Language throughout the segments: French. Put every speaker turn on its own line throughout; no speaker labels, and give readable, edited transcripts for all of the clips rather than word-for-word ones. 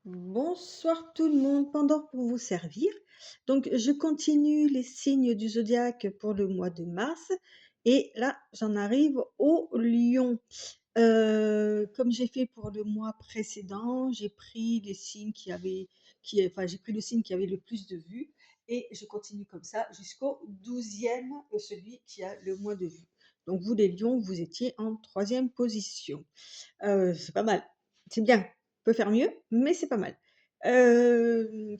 Bonsoir tout le monde, pendant pour vous servir. Donc, je continue les signes du zodiaque pour le mois de mars. Et là, j'en arrive au lion. Comme j'ai fait pour le mois précédent, j'ai pris les signes enfin, j'ai pris le signe qui avait le plus de vues. Et je continue comme ça jusqu'au 12e, celui qui a le moins de vues. Donc, vous les lions, vous étiez en troisième position. C'est pas mal. C'est bien. On peut faire mieux, mais c'est pas mal.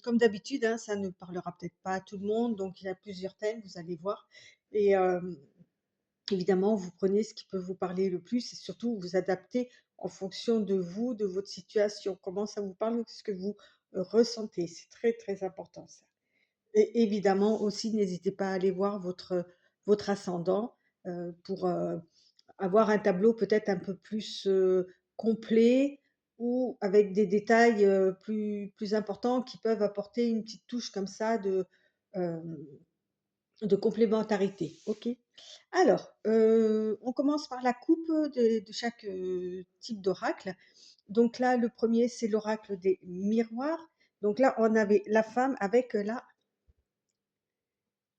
Comme d'habitude, hein, ça ne parlera peut-être pas à tout le monde, donc il y a plusieurs thèmes, vous allez voir. Et évidemment, vous prenez ce qui peut vous parler le plus et surtout vous adaptez en fonction de vous, de votre situation, comment ça vous parle, ce que vous ressentez. C'est très, très important ça. Et évidemment aussi, n'hésitez pas à aller voir votre ascendant pour avoir un tableau peut-être un peu plus complet ou avec des détails plus importants qui peuvent apporter une petite touche comme ça euh, de complémentarité. Ok. Alors, on commence par la coupe de chaque type d'oracle. Donc là, le premier, c'est l'oracle des miroirs. Donc là, on avait la femme avec la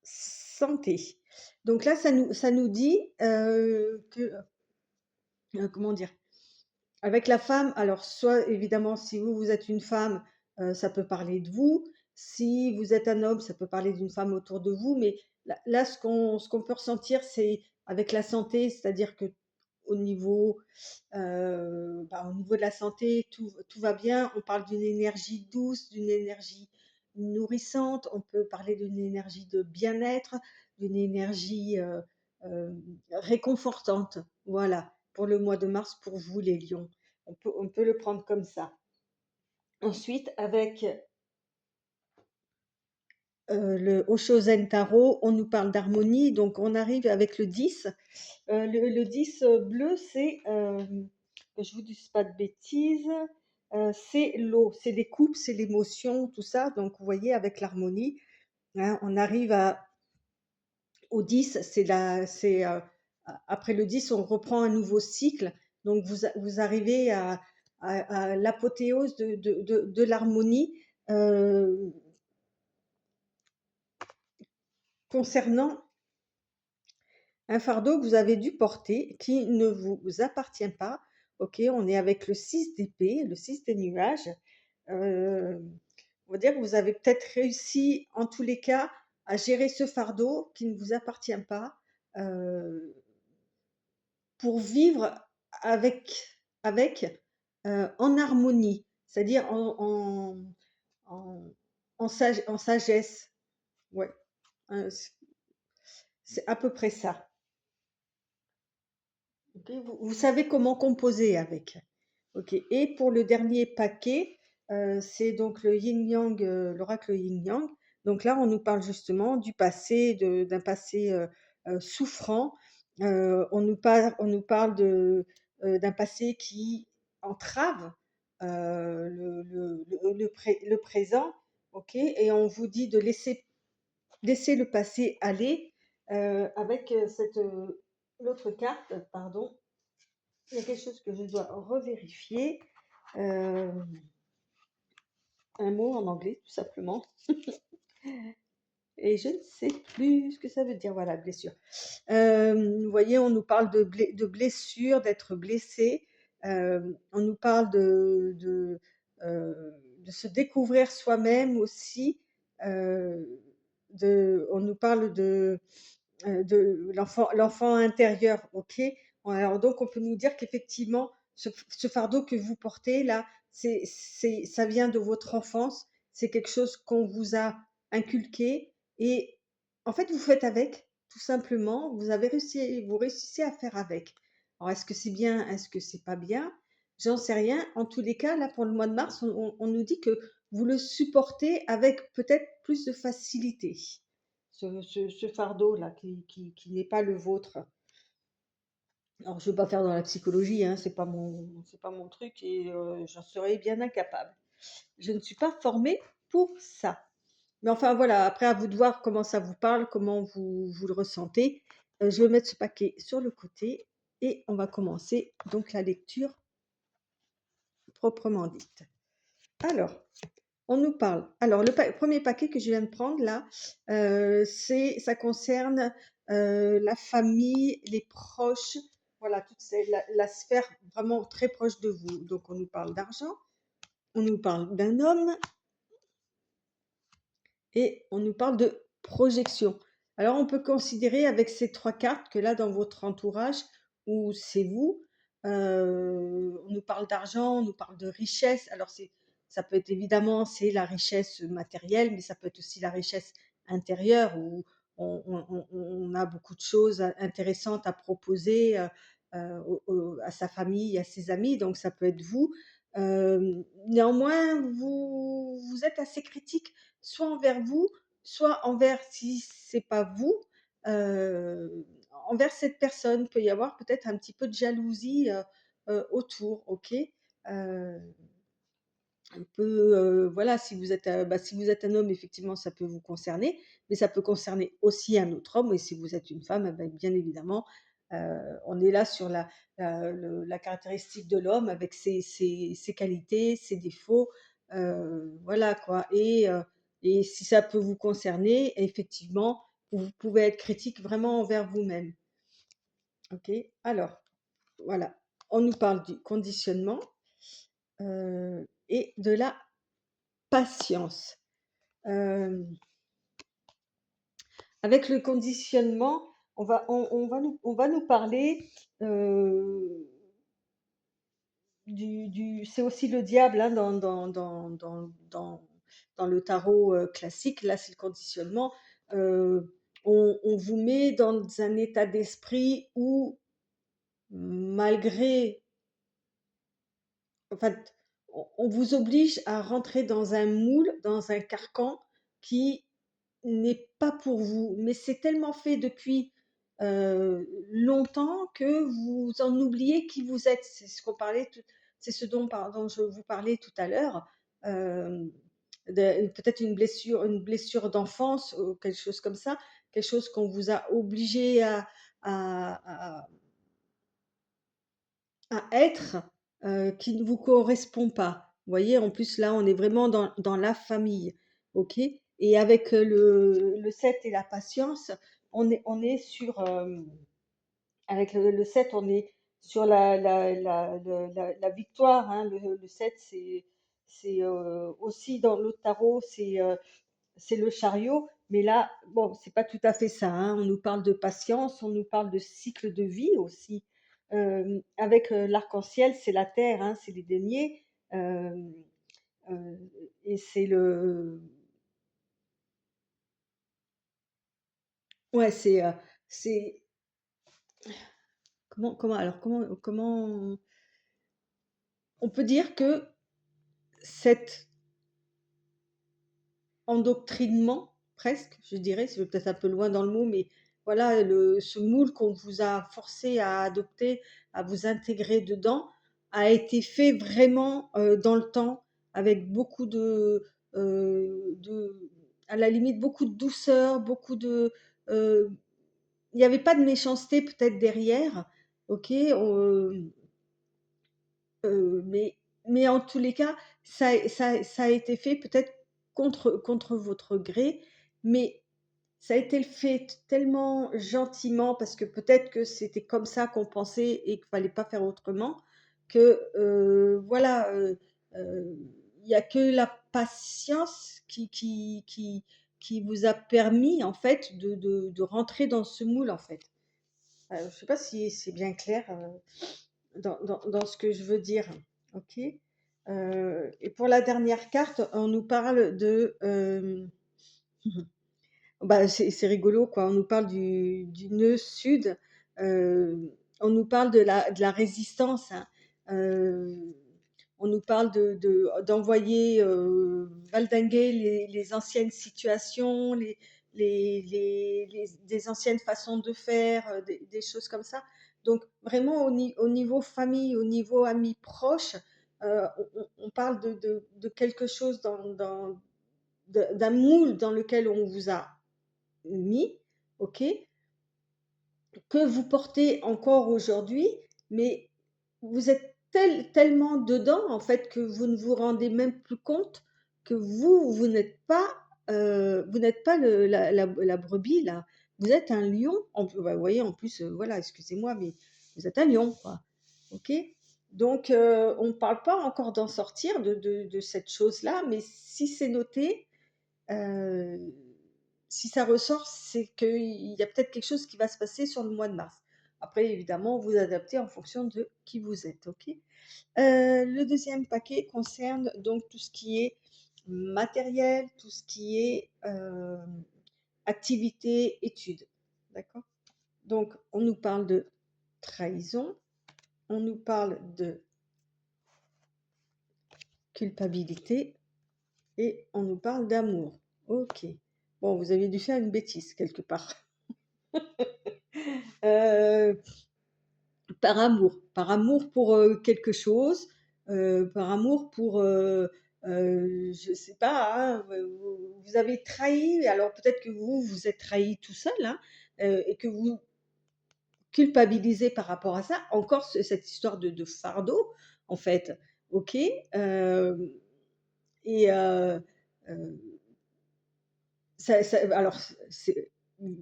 santé. Donc là, ça nous dit que, comment dire, avec la femme, alors soit évidemment, si vous êtes une femme, ça peut parler de vous. Si vous êtes un homme, ça peut parler d'une femme autour de vous. Mais là, ce qu'on peut ressentir, c'est avec la santé, c'est-à-dire que au niveau, au niveau de la santé, tout va bien. On parle d'une énergie douce, d'une énergie nourrissante. On peut parler d'une énergie de bien-être, d'une énergie réconfortante. Voilà, pour le mois de mars, pour vous les lions. On peut le prendre comme ça. Ensuite, avec le Oshozen Tarot, on nous parle d'harmonie. Donc, on arrive avec le 10. Le 10 bleu, c'est, que je vous dise pas de bêtises, c'est l'eau, c'est les coupes, c'est l'émotion, tout ça. Donc, vous voyez, avec l'harmonie, hein, on arrive au 10, après le 10, on reprend un nouveau cycle. Donc, vous arrivez à l'apothéose de l'harmonie euh, concernant un fardeau que vous avez dû porter qui ne vous appartient pas. Ok, on est avec le 6 d'épée, le 6 des nuages. Euh, on va dire que vous avez peut-être réussi, en tous les cas, à gérer ce fardeau qui ne vous appartient pas euh, pour vivre avec en harmonie, c'est-à-dire en, en sagesse. Ouais, c'est à peu près ça. Ok, vous savez comment composer avec. Ok. Et pour le dernier paquet, c'est donc le yin-yang, l'oracle yin-yang. Donc là, on nous parle justement du passé, d'un passé souffrant. On nous parle d'un passé qui entrave le présent. Ok. Et on vous dit de laisser le passé aller avec l'autre carte, pardon. Il y a quelque chose que je dois revérifier. Euh, un mot en anglais, tout simplement. Et je ne sais plus ce que ça veut dire. Voilà, blessure. Vous voyez, on nous parle de blessure, d'être blessé. On nous parle de se découvrir soi-même aussi. Euh, on nous parle de l'enfant intérieur, ok. Alors donc on peut nous dire qu'effectivement ce fardeau que vous portez là, ça vient de votre enfance, c'est quelque chose qu'on vous a inculqué et en fait vous faites avec, tout simplement, vous réussissez à faire avec. Alors est-ce que c'est bien, est-ce que c'est pas bien? J'en sais rien. En tous les cas, là pour le mois de mars, on nous dit que vous le supportez avec peut-être plus de facilité ce fardeau-là qui n'est pas le vôtre. Alors, je ne veux pas faire dans la psychologie, hein, c'est pas mon truc et j'en serais bien incapable. Je ne suis pas formée pour ça. Mais enfin, voilà, après, à vous de voir comment ça vous parle, comment vous le ressentez. Je vais mettre ce paquet sur le côté et on va commencer donc la lecture proprement dite. Alors, on nous parle. Alors, le premier paquet que je viens de prendre là, ça concerne la famille, les proches, voilà, la sphère vraiment très proche de vous. Donc, on nous parle d'argent, on nous parle d'un homme et on nous parle de projection. Alors, on peut considérer avec ces trois cartes que là, dans votre entourage, où c'est vous, on nous parle d'argent, on nous parle de richesse. Alors, ça peut être évidemment, c'est la richesse matérielle, mais ça peut être aussi la richesse intérieure où on a beaucoup de choses intéressantes à proposer à sa famille, à ses amis. Donc, ça peut être vous. Néanmoins, vous êtes assez critique soit envers vous, soit envers, si c'est pas vous, envers cette personne. Il peut y avoir peut-être un petit peu de jalousie autour, ok. Un peu, voilà, si vous êtes un homme, effectivement, ça peut vous concerner, mais ça peut concerner aussi un autre homme. Et si vous êtes une femme, eh ben, bien évidemment, on est là sur la caractéristique de l'homme avec ses qualités, ses défauts, voilà quoi. Et si ça peut vous concerner, effectivement, vous pouvez être critique vraiment envers vous-même. Ok. Alors, voilà, on nous parle du conditionnement et de la patience. Euh, Avec le conditionnement, on va nous parler euh, c'est aussi le diable hein, dans le tarot classique. Là, c'est le conditionnement. Euh, on vous met dans un état d'esprit où, malgré, en fait, on vous oblige à rentrer dans un moule, dans un carcan qui n'est pas pour vous, mais c'est tellement fait depuis longtemps que vous en oubliez qui vous êtes. C'est ce dont je vous parlais tout à l'heure. Euh, Peut-être une blessure d'enfance ou quelque chose comme ça, quelque chose qu'on vous a obligé à, à être qui ne vous correspond pas. Vous voyez, en plus là, on est vraiment dans la famille, ok? Et avec le 7 et la patience, on est sur, avec le 7, on est sur la victoire, hein. Le 7, c'est aussi dans le tarot, c'est le chariot, mais là, bon, c'est pas tout à fait ça, hein. On nous parle de patience, on nous parle de cycle de vie aussi. Avec l'arc-en-ciel, c'est la terre, hein, c'est les deniers, euh, euh, et c'est ouais, c'est, comment, on peut dire que cet endoctrinement, presque, je dirais, c'est peut-être un peu loin dans le mot, mais voilà, ce moule qu'on vous a forcé à adopter, à vous intégrer dedans, a été fait vraiment dans le temps, avec beaucoup à la limite, beaucoup de douceur, euh, il n'y avait pas de méchanceté peut-être derrière, ok, mais en tous les cas, ça a été fait peut-être contre votre gré, mais ça a été fait tellement gentiment parce que peut-être que c'était comme ça qu'on pensait et qu'il fallait pas faire autrement, que voilà, il y a que la patience qui vous a permis en fait de rentrer dans ce moule en fait. Je sais pas si c'est bien clair dans ce que je veux dire. Ok. Et pour la dernière carte, on nous parle de bah, c'est rigolo, quoi. On nous parle du nœud sud, on nous parle de la résistance, hein. Euh, on nous parle d'envoyer valdinguer les anciennes situations, des anciennes façons de faire, des choses comme ça. Donc, vraiment, au niveau famille, au niveau amis proches, on parle de quelque chose d'un moule dans lequel on vous a mis, ok, que vous portez encore aujourd'hui, mais vous êtes tellement dedans, en fait, que vous ne vous rendez même plus compte que vous n'êtes pas la brebis, là. Vous êtes un lion. Bah, vous voyez, en plus, voilà, excusez-moi, mais vous êtes un lion, quoi. OK? Donc, on ne parle pas encore d'en sortir de cette chose-là, mais si c'est noté, euh, si ça ressort, c'est qu'il y a peut-être quelque chose qui va se passer sur le mois de mars. Après, évidemment, vous adaptez en fonction de qui vous êtes, OK? Le deuxième paquet concerne donc tout ce qui est matériel, tout ce qui est activité, études. D'accord? Donc, on nous parle de trahison, on nous parle de culpabilité et on nous parle d'amour. Ok. Bon, vous avez dû faire une bêtise quelque part. Euh, par amour pour quelque chose, par amour pour, je sais pas, hein, vous avez trahi, alors peut-être que vous vous êtes trahi tout seul, hein, et que vous culpabilisez par rapport à ça, encore cette histoire de fardeau, en fait, ok, et alors,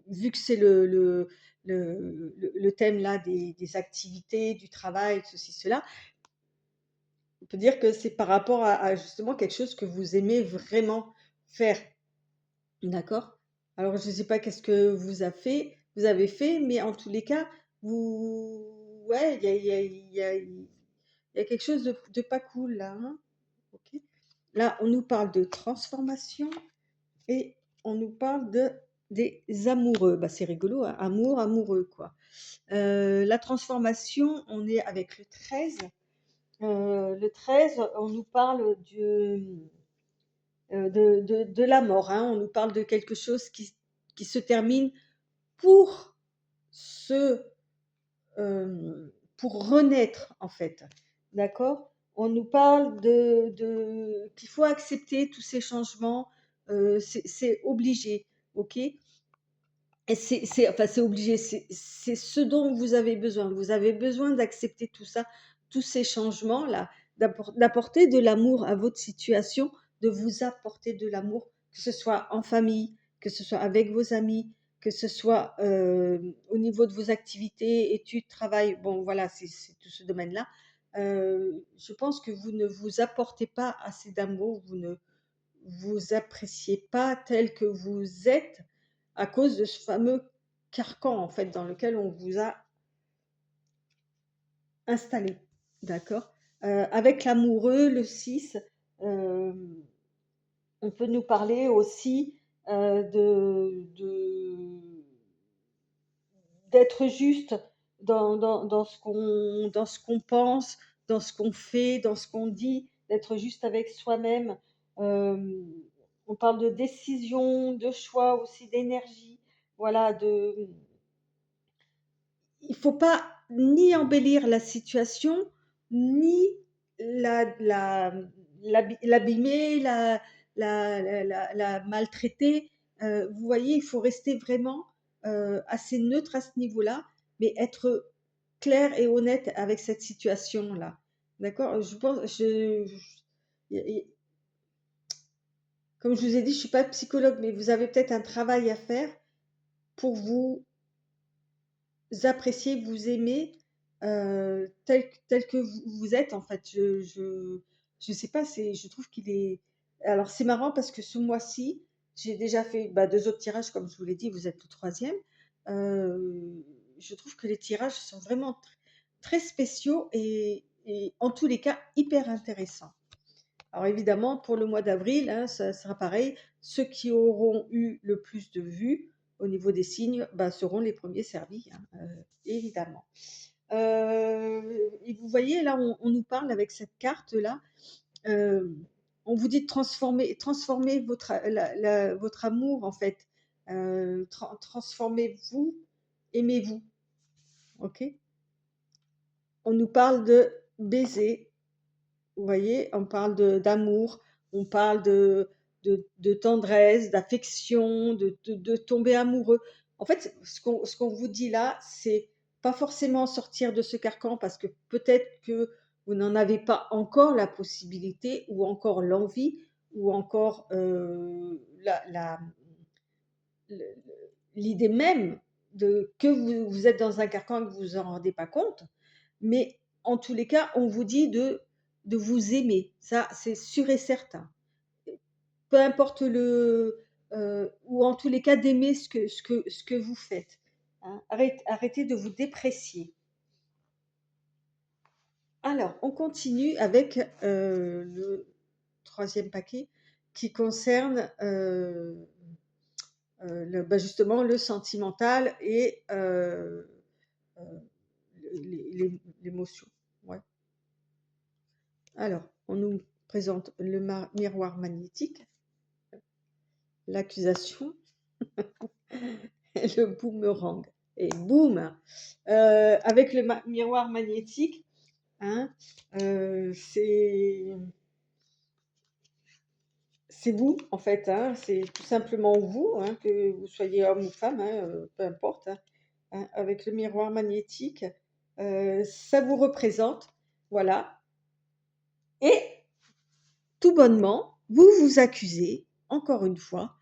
vu que c'est le thème là des activités, du travail, ceci, cela, on peut dire que c'est par rapport à justement quelque chose que vous aimez vraiment faire. D'accord? Alors, je ne sais pas qu'est-ce que vous avez fait, mais en tous les cas, ouais, il y a quelque chose de pas cool là, hein. Ok. Là, on nous parle de transformation et on nous parle des amoureux. Bah, c'est rigolo, hein, amour, amoureux, quoi. La transformation, on est avec le 13. Le 13, on nous parle de la mort, hein. On nous parle de quelque chose qui se termine pour se, pour renaître, en fait. D'accord? On nous parle qu'il faut accepter tous ces changements, c'est obligé, ok? Et enfin, c'est obligé, c'est ce dont vous avez besoin. Vous avez besoin d'accepter tout ça, tous ces changements-là, d'apporter de l'amour à votre situation, de vous apporter de l'amour, que ce soit en famille, que ce soit avec vos amis, que ce soit au niveau de vos activités, études, travail. Bon, voilà, c'est tout ce domaine-là. Je pense que vous ne vous apportez pas assez d'amour, vous ne vous appréciez pas tel que vous êtes à cause de ce fameux carcan en fait dans lequel on vous a installé. D'accord? Avec l'amoureux, le 6, euh, on peut nous parler aussi d'être juste dans ce qu'on pense, dans ce qu'on fait, dans ce qu'on dit, d'être juste avec soi-même. Euh, on parle de décision, de choix aussi, d'énergie. Voilà, il faut pas ni embellir la situation, ni l'abîmer, la maltraiter. Vous voyez, il faut rester vraiment assez neutre à ce niveau-là, mais être clair et honnête avec cette situation-là. D'accord? Je pense, comme je vous ai dit, je ne suis pas psychologue, mais vous avez peut-être un travail à faire pour vous appréciez, vous aimez tel que vous êtes en fait. Je sais pas, je trouve qu'il est. Alors c'est marrant parce que ce mois-ci, j'ai déjà fait bah, 2 autres tirages, comme je vous l'ai dit, vous êtes le troisième. Je trouve que les tirages sont vraiment très spéciaux et en tous les cas hyper intéressants. Alors évidemment, pour le mois d'avril, hein, ça sera pareil. Ceux qui auront eu le plus de vues au niveau des signes bah, seront les premiers servis, hein, évidemment. Et vous voyez, là, on nous parle avec cette carte-là. euh, on vous dit de transformer votre amour, en fait. Transformez-vous, aimez-vous. OK? On nous parle de baiser. Vous voyez, on parle d'amour, on parle de tendresse, d'affection, de tomber amoureux. En fait, ce qu'on vous dit là, c'est pas forcément sortir de ce carcan parce que peut-être que vous n'en avez pas encore la possibilité ou encore l'envie ou encore le- l'idée même que vous êtes dans un carcan et que vous vous en rendez pas compte. Mais en tous les cas, on vous dit de vous aimer. Ça, c'est sûr et certain. Peu importe ou en tous les cas, d'aimer ce que vous faites. Hein. Arrêtez de vous déprécier. Alors, on continue avec le troisième paquet qui concerne justement le sentimental et euh, l'émotion. Ouais. Alors, on nous présente le miroir magnétique, l'accusation et le boomerang. Et boum, avec le miroir magnétique, hein, c'est vous, en fait, hein, c'est tout simplement vous, hein, que vous soyez homme ou femme, hein, peu importe, hein, avec le miroir magnétique, ça vous représente, voilà. Et tout bonnement, vous vous accusez, encore une fois,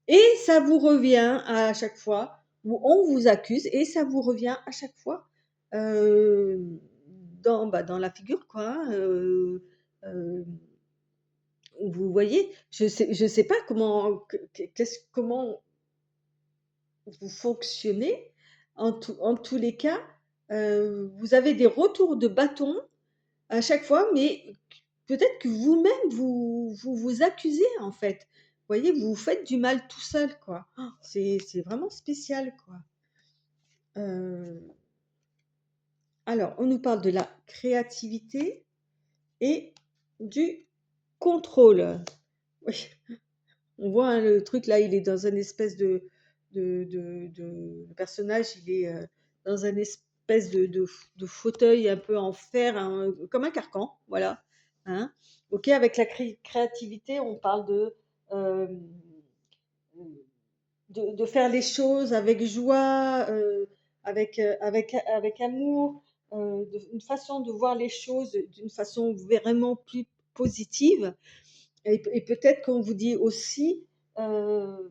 et ça vous revient à chaque fois, où on vous accuse, et ça vous revient à chaque fois euh, dans la figure, quoi. Hein, vous voyez, je sais pas comment vous fonctionnez. En tous les cas, vous avez des retours de bâton à chaque fois, mais peut-être que vous-même, vous accusez, en fait. Vous voyez, vous vous faites du mal tout seul, quoi. Oh, c'est vraiment spécial, quoi. Alors, on nous parle de la créativité et du contrôle. Oui, on voit, hein, le truc là, il est dans une espèce le personnage, il est dans une espèce de fauteuil un peu en fer, hein, comme un carcan, voilà. Hein. Ok, avec la créativité, on parle euh, de faire les choses avec joie, avec amour, une façon de voir les choses d'une façon vraiment plus positive. Et peut-être qu'on vous dit aussi, euh,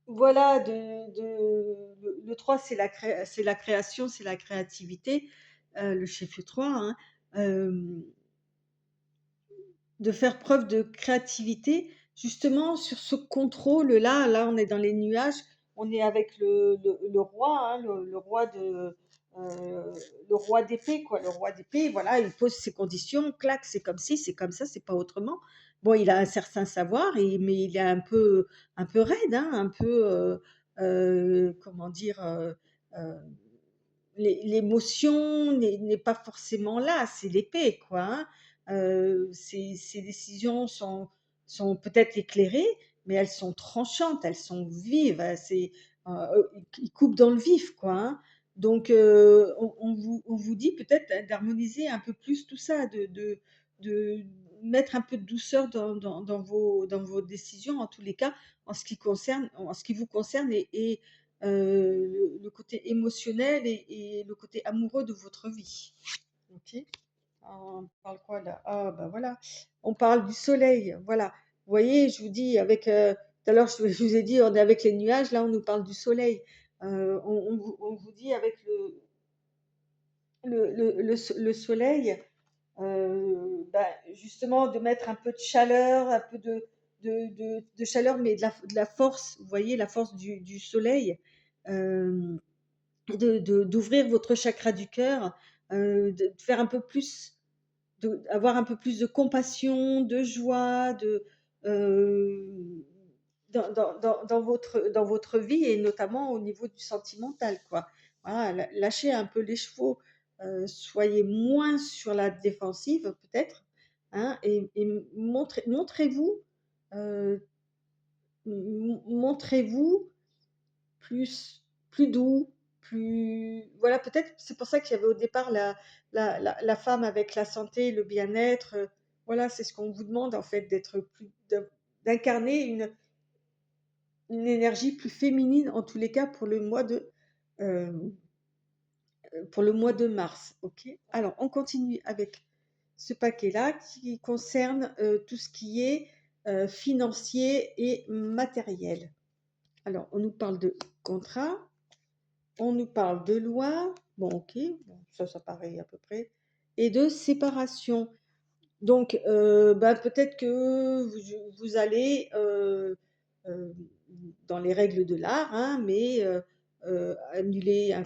voilà, le 3, c'est la création, c'est la créativité, le chiffre 3, hein, euh, de faire preuve de créativité, justement sur ce contrôle-là. Là, on est dans les nuages, on est avec le roi, hein, euh, le roi d'épée, quoi. Le roi d'épée, voilà, il pose ses conditions, clac, c'est comme ci, c'est comme ça, c'est pas autrement. Bon, il a un certain savoir, mais il est un peu raide, hein, un peu, comment dire, euh, l'émotion n'est pas forcément là, c'est l'épée, quoi. Hein. Ces décisions sont peut-être éclairées, mais elles sont tranchantes, elles sont vives. Ils coupent dans le vif, quoi. Hein. Donc, on vous dit peut-être d'harmoniser un peu plus tout ça, de mettre un peu de douceur dans vos décisions, en tous les cas, en ce qui vous concerne et le côté émotionnel et le côté amoureux de votre vie. Ok. On parle quoi là? Ah bah voilà, on parle du soleil. Voilà. Vous voyez, je vous dis avec tout à l'heure, je vous ai dit on est avec les nuages. Là, on nous parle du soleil. On vous dit avec le soleil, justement de mettre un peu de chaleur, un peu de chaleur, mais de la force. Vous voyez, la force du soleil. Euh, d'ouvrir votre chakra du cœur, de faire un peu plus, avoir un peu plus de compassion, de joie, euh, dans votre vie et notamment au niveau du sentimental, quoi. Voilà, lâchez un peu les chevaux, soyez moins sur la défensive peut-être, hein, et montrez-vous, euh, montrez-vous plus doux, plus voilà, peut-être c'est pour ça qu'il y avait au départ la femme avec la santé, le bien-être, voilà, c'est ce qu'on vous demande en fait, d'incarner une énergie plus féminine, en tous les cas pour le mois de, heu, pour le mois de mars. Ok. Alors, on continue avec ce paquet-là qui concerne tout ce qui est financier et matériel. Alors, on nous parle de contrat, on nous parle de loi, bon, ok, bon, ça paraît à peu près, et de séparation. Donc, bah, peut-être que vous allez dans les règles de l'art, hein, mais annuler euh, un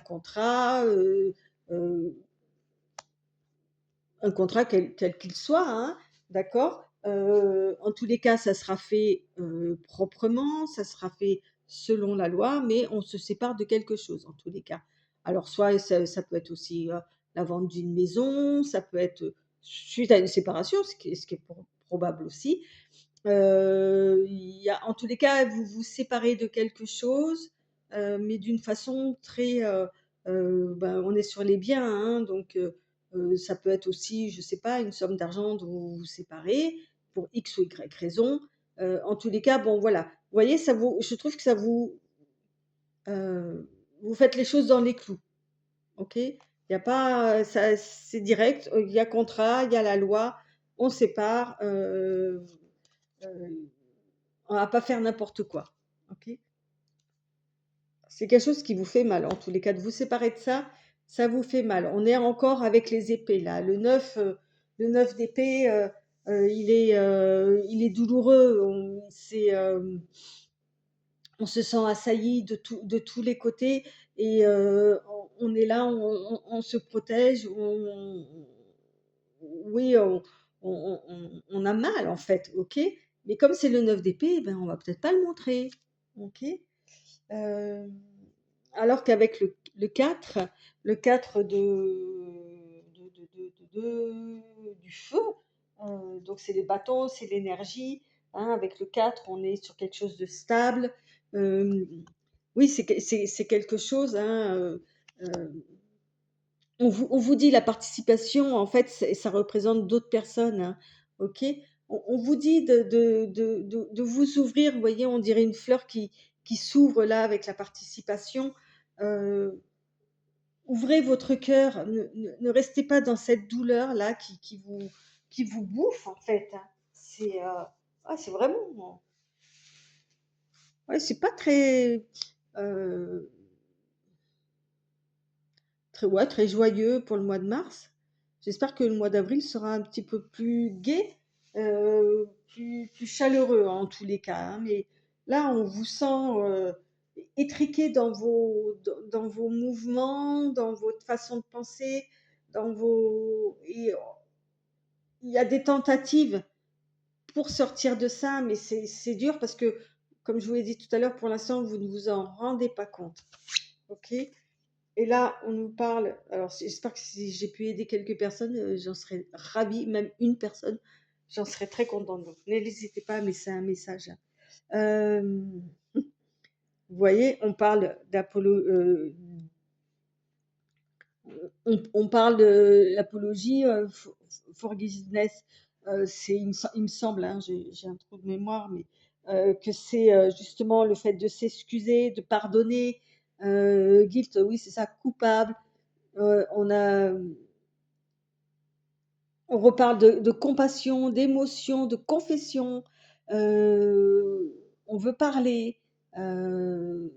contrat quel qu'il soit, hein, d'accord. En tous les cas, ça sera fait proprement, ça sera fait selon la loi, mais on se sépare de quelque chose en tous les cas. Alors, soit ça peut être aussi la vente d'une maison, ça peut être suite à une séparation, ce qui est probable aussi. Il y a, en tous les cas, vous vous séparez de quelque chose, mais d'une façon très. Ben, on est sur les biens, hein, donc ça peut être aussi, je sais pas, une somme d'argent dont vous vous séparez pour X ou Y raison. En tous les cas, bon, voilà. Vous voyez, je trouve que vous faites les choses dans les clous, ok? Il y a pas, ça, c'est direct. Il y a contrat, il y a la loi, on sépare. Euh, on va pas faire n'importe quoi. Ok. C'est quelque chose qui vous fait mal. En tous les cas, de vous séparer de ça, ça vous fait mal. On est encore avec les épées là. Le 9 d'épée, il est douloureux. On se sent assailli de tous les côtés et on est là, on se protège. Oui, on a mal en fait, ok? Mais comme c'est le 9 d'épée, ben, on va peut-être pas le montrer, ok? Euh, alors qu'avec le 4, le 4 du feu, donc c'est les bâtons, c'est l'énergie, hein, avec le 4, on est sur quelque chose de stable. Euh, oui, c'est quelque chose, hein, on vous dit la participation, en fait, ça représente d'autres personnes, hein, ok? On vous dit de vous ouvrir, vous voyez, on dirait une fleur qui s'ouvre là avec la participation. Euh, Ouvrez votre cœur, ne restez pas dans cette douleur-là qui vous bouffe, en fait, hein. C'est vraiment. Ouais, c'est pas euh, ouais, très joyeux pour le mois de mars. J'espère que le mois d'avril sera un petit peu plus gai, plus chaleureux en tous les cas, hein. Mais là, on vous sent étriqué dans vos mouvements, dans votre façon de penser, et il y a des tentatives pour sortir de ça, mais c'est dur parce que, comme je vous l'ai dit tout à l'heure, pour l'instant, vous ne vous en rendez pas compte. Ok? Et là, on nous parle, alors j'espère que si j'ai pu aider quelques personnes, j'en serais ravie, même une personne, j'en serais très contente. Donc, n'hésitez pas à me laisser un message. Euh, vous voyez, on parle on parle de l'apologie, forgiveness. Il me semble, hein, j'ai un trou de mémoire, mais que c'est justement le fait de s'excuser, de pardonner. Guilt, oui, c'est ça, coupable. On reparle de compassion, d'émotion, de confession. On veut parler. euh,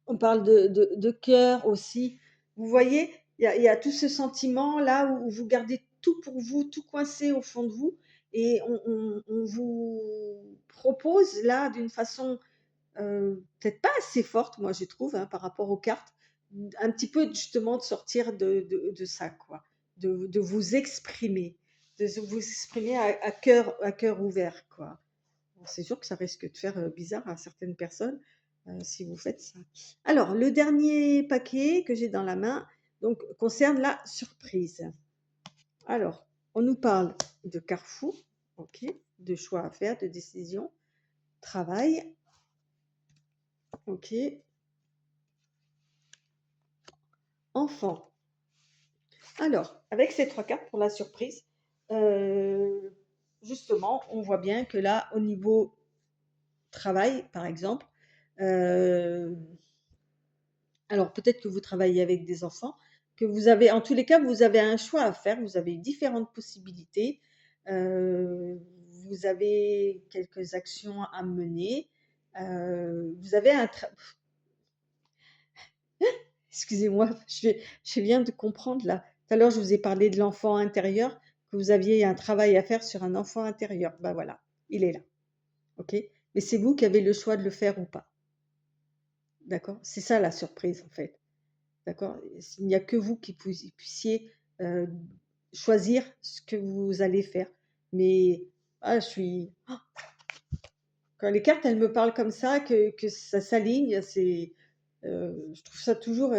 on parle de cœur aussi. Vous voyez, il y a tout ce sentiment là où vous gardez tout pour vous, tout coincé au fond de vous. Et on vous propose là d'une façon peut-être pas assez forte, moi je trouve, hein, par rapport aux cartes, un petit peu justement de sortir de ça, quoi, de vous exprimer, à cœur ouvert, quoi. Bon, c'est sûr que ça risque de faire bizarre à certaines personnes si vous faites ça. Alors, le dernier paquet que j'ai dans la main donc, concerne la surprise. Alors, on nous parle de carrefour, ok, de choix à faire, de décision, travail, ok, enfant. Alors, avec ces 3 cartes pour la surprise, justement, on voit bien que là, au niveau travail, par exemple. Euh, alors peut-être que vous travaillez avec des enfants, que vous avez, en tous les cas, vous avez un choix à faire, vous avez différentes possibilités, vous avez quelques actions à mener, vous avez excusez-moi, je viens de comprendre là. Tout à l'heure, je vous ai parlé de l'enfant intérieur, que vous aviez un travail à faire sur un enfant intérieur. Ben voilà, il est là, ok? Mais c'est vous qui avez le choix de le faire ou pas, d'accord? C'est ça la surprise en fait. D'accord? Il n'y a que vous qui puissiez choisir ce que vous allez faire. Mais je suis. Quand les cartes, elles me parlent comme ça, que ça s'aligne, je trouve ça toujours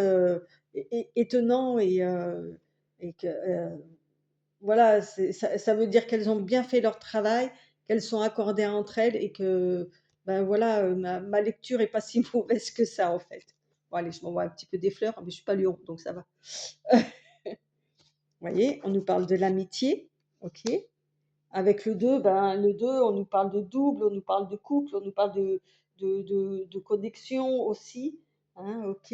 étonnant et que voilà, ça veut dire qu'elles ont bien fait leur travail, qu'elles sont accordées entre elles et que ben voilà, ma lecture est pas si mauvaise que ça en fait. Bon, allez, je m'envoie un petit peu des fleurs, mais je suis pas lion, donc ça va. Vous voyez, on nous parle de l'amitié, ok. Avec le 2, ben, le 2, on nous parle de double, on nous parle de couple, on nous parle de connexion aussi, hein, ok.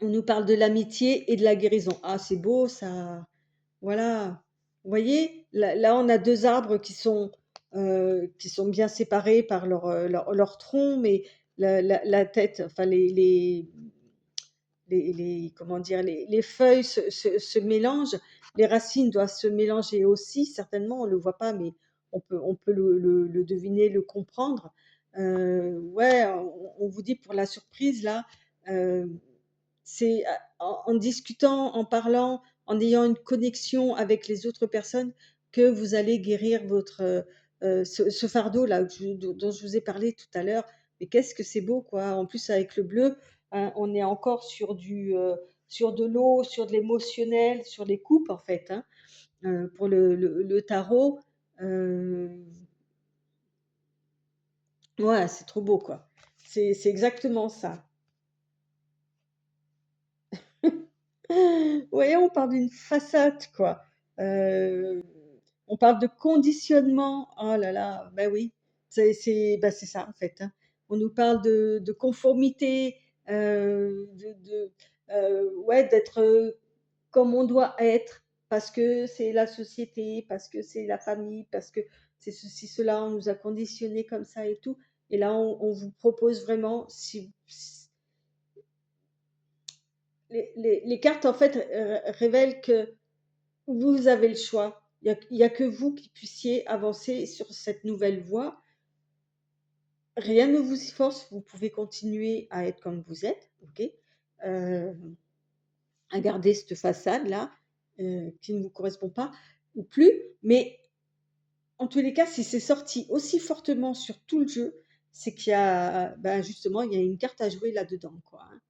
On nous parle de l'amitié et de la guérison. Ah, c'est beau ça. Voilà. Vous voyez, là, on a deux arbres qui sont bien séparés par leur tronc, mais la tête, enfin comment dire, les feuilles se mélangent, les racines doivent se mélanger aussi, certainement, on ne le voit pas, mais on peut le deviner, le comprendre. Ouais, on vous dit pour la surprise, là, euh, c'est en discutant, en parlant, en ayant une connexion avec les autres personnes que vous allez guérir ce fardeau-là dont je vous ai parlé tout à l'heure. Mais qu'est-ce que c'est beau, quoi. En plus, avec le bleu, hein, on est encore sur de l'eau, sur de l'émotionnel, sur les coupes, en fait, hein. Pour le tarot. Euh, ouais, c'est trop beau, quoi. C'est exactement ça. Oui, on parle d'une façade, quoi. Euh, on parle de conditionnement. Oh là là, ben oui, ben c'est ça en fait, hein. On nous parle de conformité, ouais, d'être comme on doit être, parce que c'est la société, parce que c'est la famille, parce que c'est ceci, cela, on nous a conditionnés comme ça et tout. Et là, on vous propose vraiment, si les cartes en fait révèlent que vous avez le choix. Il y a que vous qui puissiez avancer sur cette nouvelle voie. Rien ne vous y force. Vous pouvez continuer à être comme vous êtes, ok, euh, à garder cette façade-là qui ne vous correspond pas ou plus. Mais en tous les cas, si c'est sorti aussi fortement sur tout le jeu, c'est qu'il y a, ben justement, il y a une carte à jouer là-dedans, quoi, hein.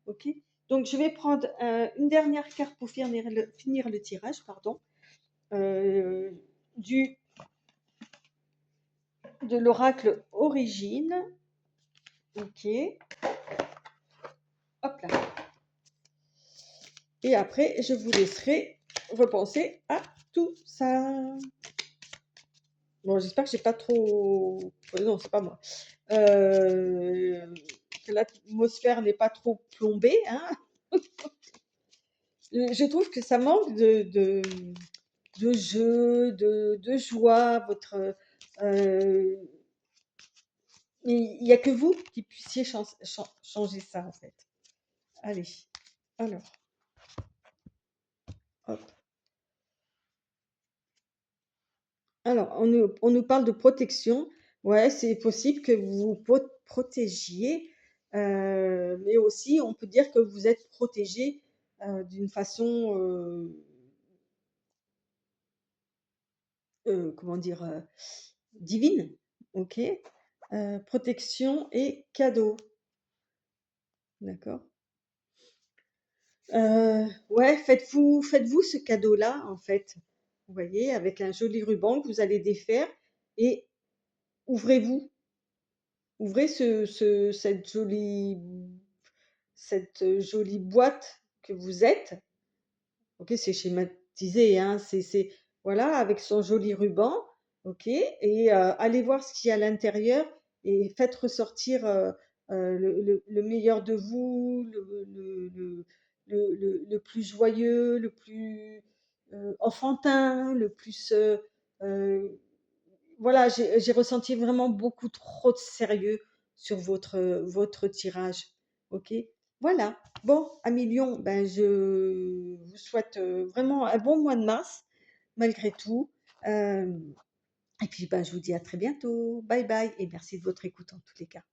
Ok. Donc, je vais prendre une dernière carte pour finir le tirage, pardon. Euh, du de l'oracle Origine. Ok. Hop là. Et après, je vous laisserai repenser à tout ça. Bon, j'espère que j'ai pas trop. Non, c'est pas moi. Que l'atmosphère n'est pas trop plombée, hein. Je trouve que ça manque de jeu, de joie. Il n'y a que vous qui puissiez changer ça, en fait. Allez, alors, hop. Alors, on nous parle de protection. Ouais, c'est possible que vous vous protégiez, mais aussi on peut dire que vous êtes protégé d'une façon, comment dire, divine. Ok. Protection et cadeau. D'accord. Ouais, faites-vous ce cadeau-là, en fait. Vous voyez, avec un joli ruban que vous allez défaire et ouvrez-vous. Ouvrez cette jolie boîte que vous êtes. Ok, c'est schématisé, hein, voilà, avec son joli ruban. Ok, et allez voir ce qu'il y a à l'intérieur et faites ressortir le meilleur de vous, le plus joyeux, le plus enfantin, le plus... voilà, j'ai ressenti vraiment beaucoup trop de sérieux sur votre tirage. OK? Voilà. Bon, amis lions, ben, je vous souhaite vraiment un bon mois de mars, malgré tout. Euh, et puis, ben, je vous dis à très bientôt. Bye bye et merci de votre écoute en tous les cas.